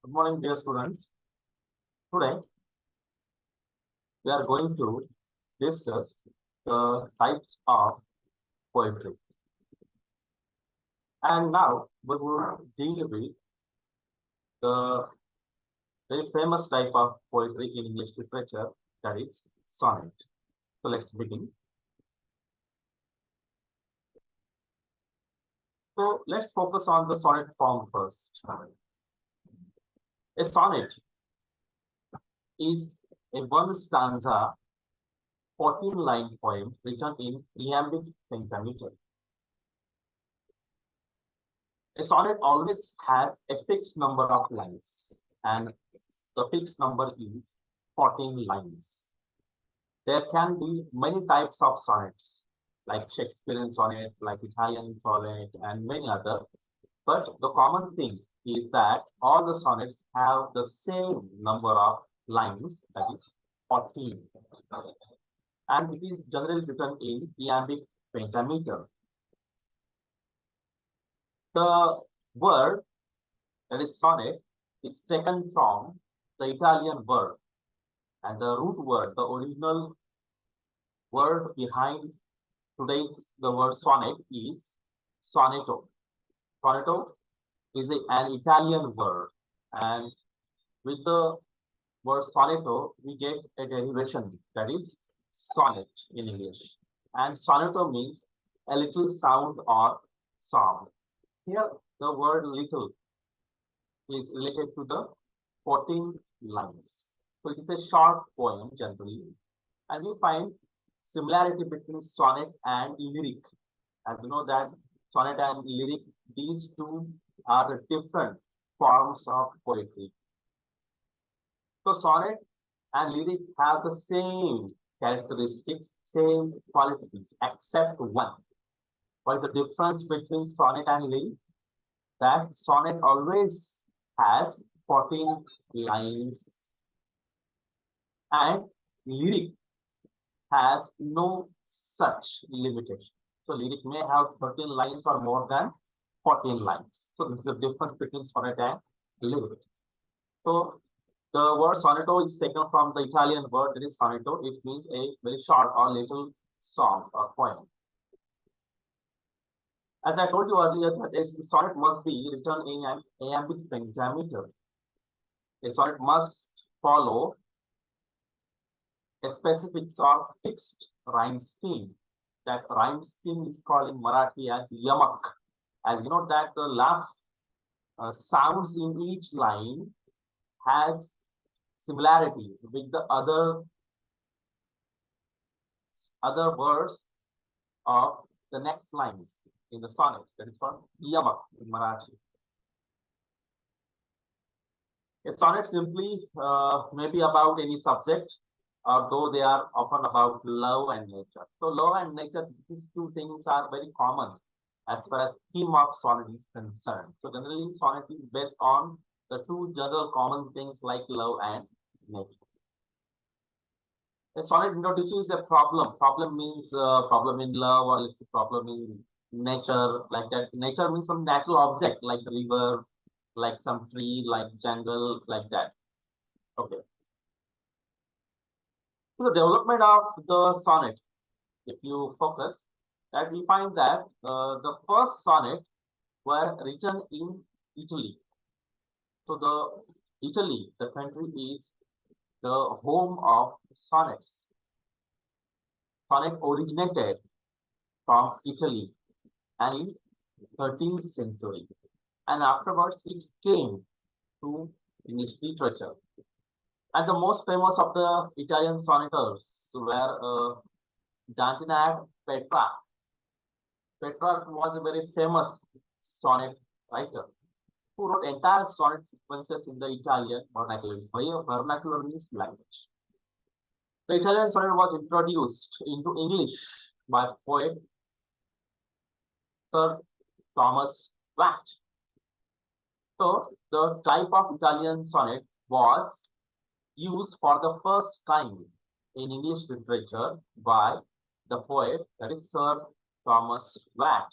Good morning, dear students. Today, we are going to discuss the types of poetry. And now, we will deal with the very famous type of poetry in English literature, that is sonnet. So, let's begin. So, let's focus on the sonnet form first. A sonnet is a one stanza 14-line poem written in iambic pentameter. A sonnet always has a fixed number of lines, and the fixed number is 14 lines. There can be many types of sonnets, like Shakespearean sonnet, like Italian sonnet, and many other. But the common thing is that all the sonnets have the same number of lines, that is 14. And it is generally written in iambic pentameter. The word, that is sonnet, is taken from the Italian word, and the root word, the original word behind today's the word sonnet is sonetto. Sonetto is an Italian word, and with the word sonetto, we get a derivation, that is sonnet in English. And sonetto means a little sound or song. Here, the word little is related to the 14 lines. So it is a short poem generally, and we find similarity between sonnet and lyric. As you know that sonnet and lyric, these two are the different forms of poetry. So sonnet and lyric have the same characteristics, same qualities, except one. What is the difference between sonnet and lyric? That sonnet always has 14 lines, and lyric has no such limitation. So lyric may have 13 lines or more than 14 lines. So this is the difference between sonnet and lyric. So the word sonetto is taken from the Italian word that is sonetto. It means a very short or little song or poem. As I told you earlier, that a sonnet must be written in an iambic pentameter. A sonnet must follow a specific sort of fixed rhyme scheme. That rhyme scheme is called in Marathi as yamak. As you know that the last sounds in each line has similarity with the other words of the next lines in the sonnet. That is called yamak in Marathi. A sonnet simply may be about any subject, although they are often about love and nature. So love and nature, these two things are very common as far as theme of sonnet is concerned. So generally, sonnet is based on the two general common things like love and nature. A sonnet introduces a problem. Problem means problem in love, or it's a problem in nature, like that. Nature means some natural object like river, like some tree, like jungle, like that. Okay. So the development of the sonnet, if you focus, that we find that the first sonnet were written in Italy. So the Italy, the country, is the home of sonnets. Sonnet originated from Italy and in 13th century, and afterwards it came to English literature. And the most famous of the Italian sonneteers were Dante and Petrarch. Petrarch was a very famous sonnet writer who wrote entire sonnet sequences in the Italian vernacular. Vernacular means language. The Italian sonnet was introduced into English by poet Sir Thomas Watt. So the type of Italian sonnet was used for the first time in English literature by the poet, that is Sir Thomas Watt.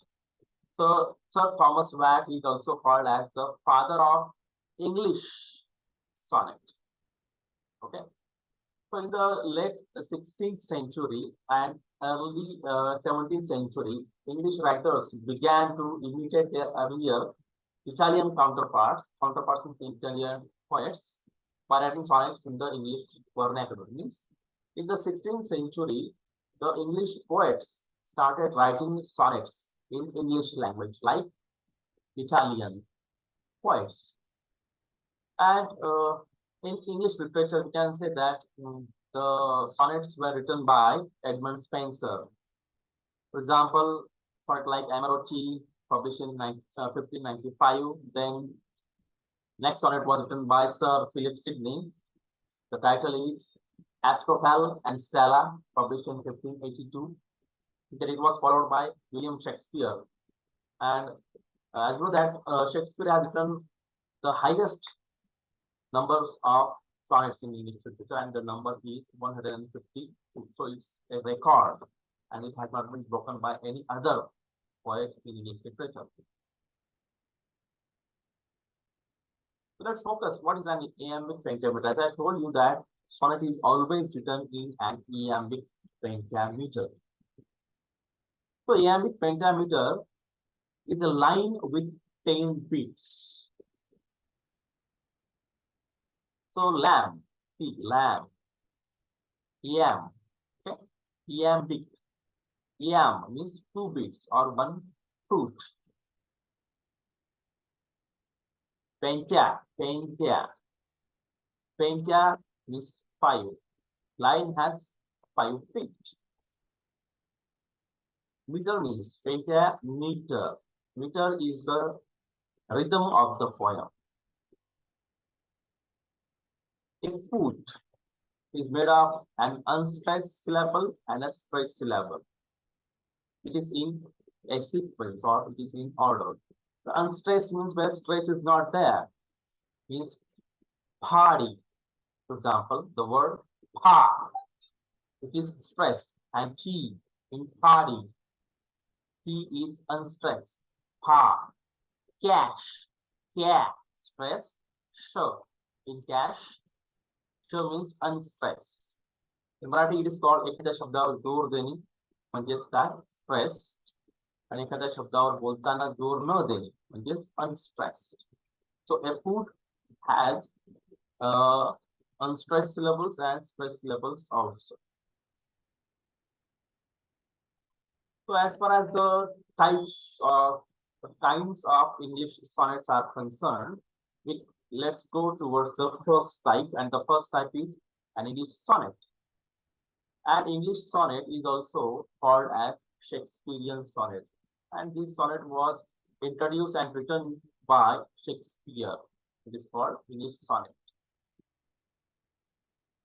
So Sir Thomas Watt is also called as the father of English sonnet. Okay. So in the late 16th century and early 17th century, English writers began to imitate their earlier Italian counterparts in Italian poets, by writing sonnets in the English vernacular. Means in the 16th century, the English poets started writing sonnets in English language, like Italian poets. And in English literature, we can say that the sonnets were written by Edmund Spenser. For example, poet like Amerotti, published in 1595. Then next sonnet was written by Sir Philip Sidney. The title is Astrophel and Stella, published in 1582. Then it was followed by William Shakespeare. And as you know that Shakespeare has written the highest numbers of sonnets in English literature, and the number is 152. So it's a record, and it has not been broken by any other poet in English literature. So let's focus. What is an iambic pentameter? As I told you that sonnet is always written in an iambic pentameter. So iambic pentameter is a line with 10 beats. So lamb, see, lamb, iamb, okay, iambic. Iamb means 2 beats or 1 fruit. Penta means 5. Line has 5 feet. Meter means pentameter. Meter is the rhythm of the poem. A foot is made of an unstressed syllable and a stressed syllable. It is in a sequence or it is in order. The unstressed means where stress is not there. Means party. For example, the word pa, it is stressed, and T in party, T is unstressed. Pa. Cash, stress. Show in cash. Show means unstressed. In Marathi, it is called एखाद्या शब्दावर जोर देणे म्हणजेच काय stress, आणि एखाद्या शब्दावर बोलताना जोर न देणे म्हणजेच unstressed. So a food has unstressed syllables and stressed syllables also. So as far as the kinds of English sonnets are concerned, let's go towards the first type, and the first type is an English sonnet. An English sonnet is also called as Shakespearean sonnet, and this sonnet was introduced and written by Shakespeare. It is called English sonnet.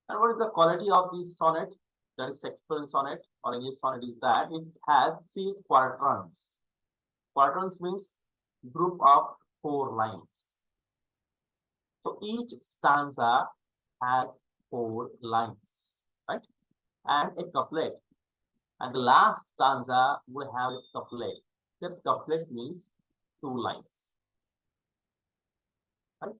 And what is the quality of this sonnet? That is Shakespearean sonnet or English sonnet is that it has 3 quatrains. Quatrains means group of 4 lines. So each stanza has 4 lines, right? And a couplet. And the last stanza will have a couplet. That couplet means 2 lines. Right?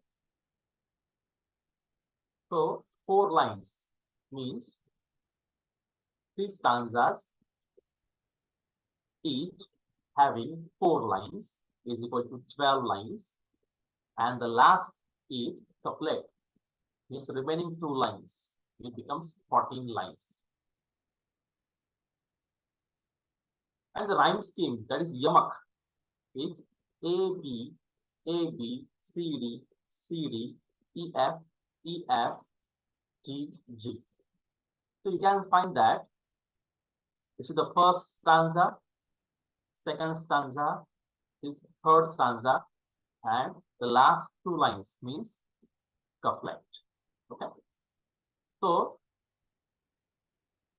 So 4 lines means 3 stanzas, each having 4 lines is equal to 12 lines, and the last is couplet means remaining 2 lines. It becomes 14 lines. And the rhyme scheme, that is yamak, is A B C D C D E F G G. So you can find that this is the first stanza, second stanza, is third stanza, and the last 2 lines means couplet. Okay. So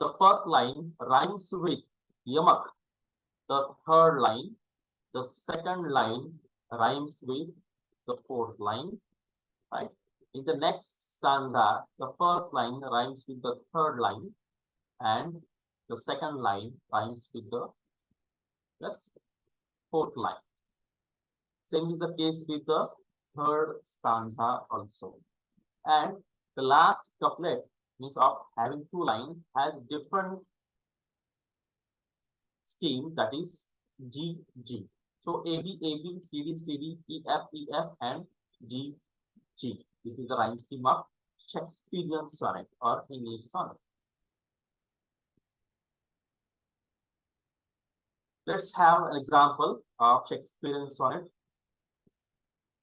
the first line rhymes with yamak. The third line, the second line rhymes with the 4th line, right? In the next stanza, the first line rhymes with the 3rd line, and the second line rhymes with the 4th line. Same is the case with the 3rd stanza also. And the last couplet means of having two lines has different scheme, that is G G. So A B A B C D C D E F E F and G G. This is the rhyme scheme of Shakespearean sonnet or English sonnet. Let's have an example of Shakespearean sonnet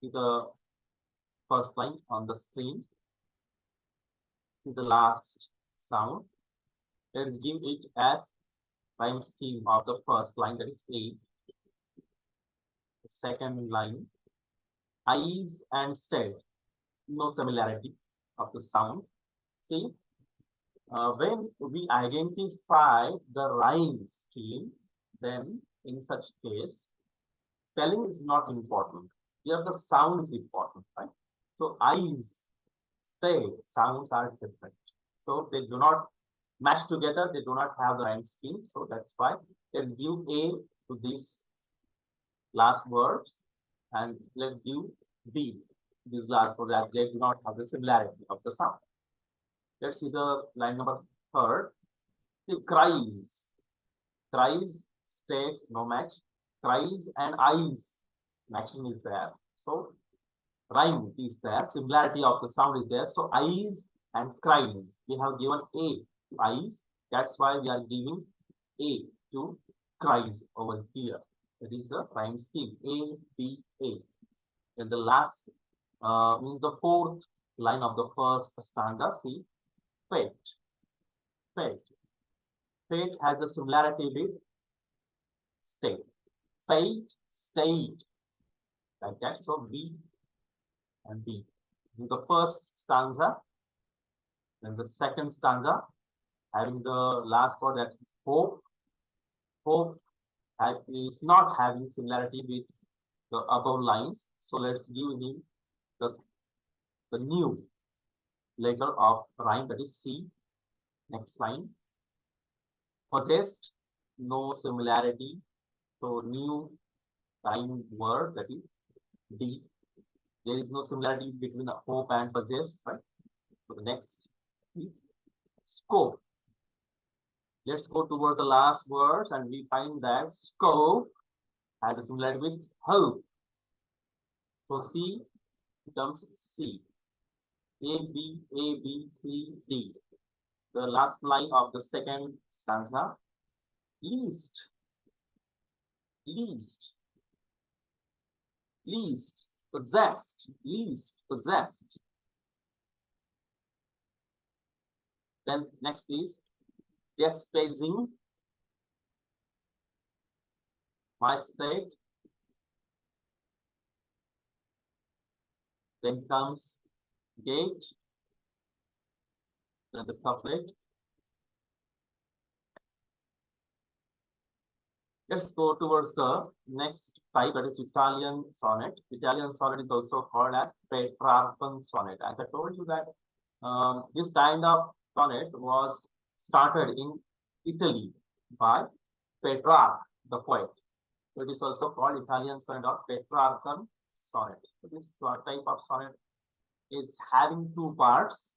with the first line on the screen to the last sound. Let's give it as rhyme scheme of the first line, that is A. The second line, eyes and state, no similarity of the sound. See, when we identify the rhyme scheme, then in such case, spelling is not important. Here the sound is important, right? So eyes, stay, sounds are different. So they do not match together, they do not have the rhyme scheme. So that's why let's give A to these last words and let's give B these last words, that they do not have the similarity of the sound. Let's see the line number third. See, cries, cries, state, no match. Cries and eyes, matching is there. So rhyme is there, similarity of the sound is there. So eyes and cries, we have given A to eyes. That's why we are giving A to cries over here. That is the rhyme scheme, A, B, A. And the last means the fourth line of the first stanza, see, fate, fate. Fate has a similarity with state. Fate, state, like that. So B and B. In the first stanza, then the second stanza, having the last word, that is hope. Hope is not having similarity with the above lines. So let's give him the new letter of rhyme, that is C. Next line. Possessed, no similarity. So new rhyme word, that is D. There is no similarity between hope and possessed, right? So the next is scope. Let's go toward the last words and we find that scope has a similarity with hope. So C becomes C. A, B, A, B, C, D. The last line of the second stanza. Least, least, least, possessed, least, possessed. Then next is despising, my state. Then comes gate, then the couplet. Let's go towards the next type, that is Italian sonnet. Italian sonnet is also called as Petrarchan sonnet. As I told you that this kind of sonnet was started in Italy by Petrarch, the poet. So it is also called Italian sonnet or Petrarchan sonnet. So this type of sonnet is having two parts.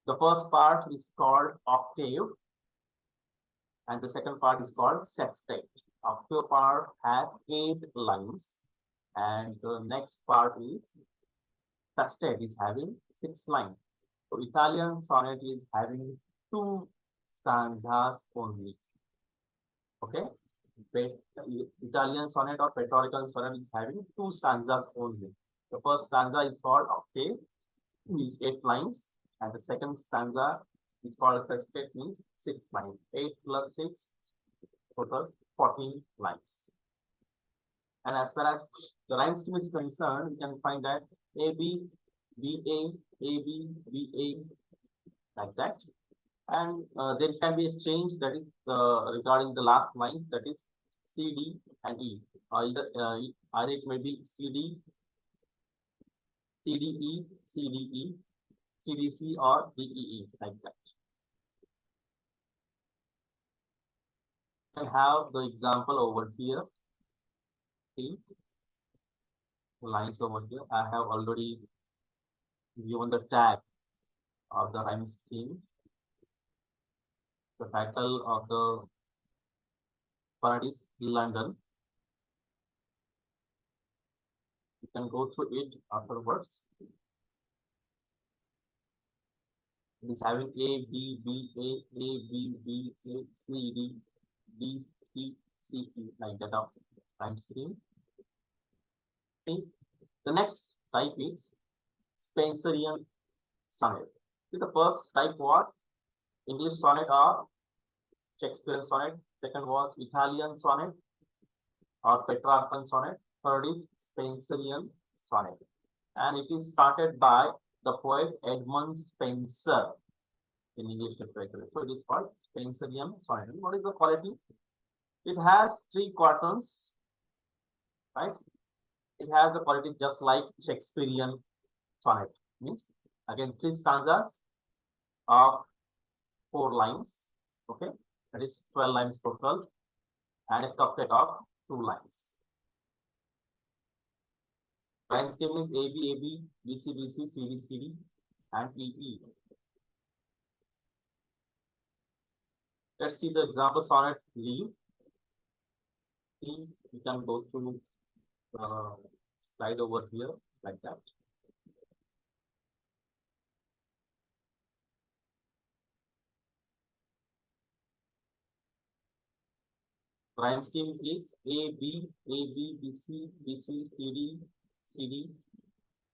The first part is called octave, and the second part is called sextet. Octave part has 8 lines, and the next part is sextet is having 6 lines. So Italian sonnet is having 2 stanzas only. Okay, Italian sonnet or Petrarchan sonnet is having 2 stanzas only. The first stanza is called octave, means 8 lines, and the second stanza is called sextet, means 6 lines. 8 plus 6, total 14 lines. And as far as the rhyme scheme is concerned, we can find that A B B A A B B A, like that. And there can be a change, that is regarding the last line, that is C D and E. Either it may be C D C D E C D E C D C or D E E, like that. I have the example over here. See, lines over here. I have already given the tag of the rhyme scheme, the title of the sonnet is London. You can go through it afterwards. It is having A, B, B, A, B, B, A, C, D, D, E, C, E, like that of rhyme scheme. See, the next type is Spenserian sonnet. See, the first type was English sonnet or Shakespearean sonnet. Second was Italian sonnet or Petrarchan sonnet. Third is Spenserian sonnet. And it is started by the poet Edmund Spenser in English literature. So it is called Spenserian sonnet. And what is the quality? It has three quatrains, right? It has the quality just like Shakespearean sonnet. Means again three stanzas of 4 lines. Okay, that is 12 lines total, and a couplet of 2 lines. Rhyme scheme is AB, AB, BC, BC, CD, CD, and EE. Let's see the example sonnet leaf. See, we can go through slide over here like that. Rhyme scheme is A, B, B, C, C, D,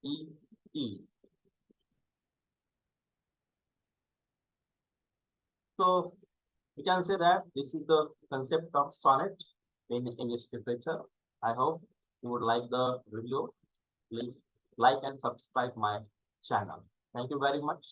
E, E. So we can say that this is the concept of sonnet in English literature. I hope you would like the video. Please like and subscribe my channel. Thank you very much.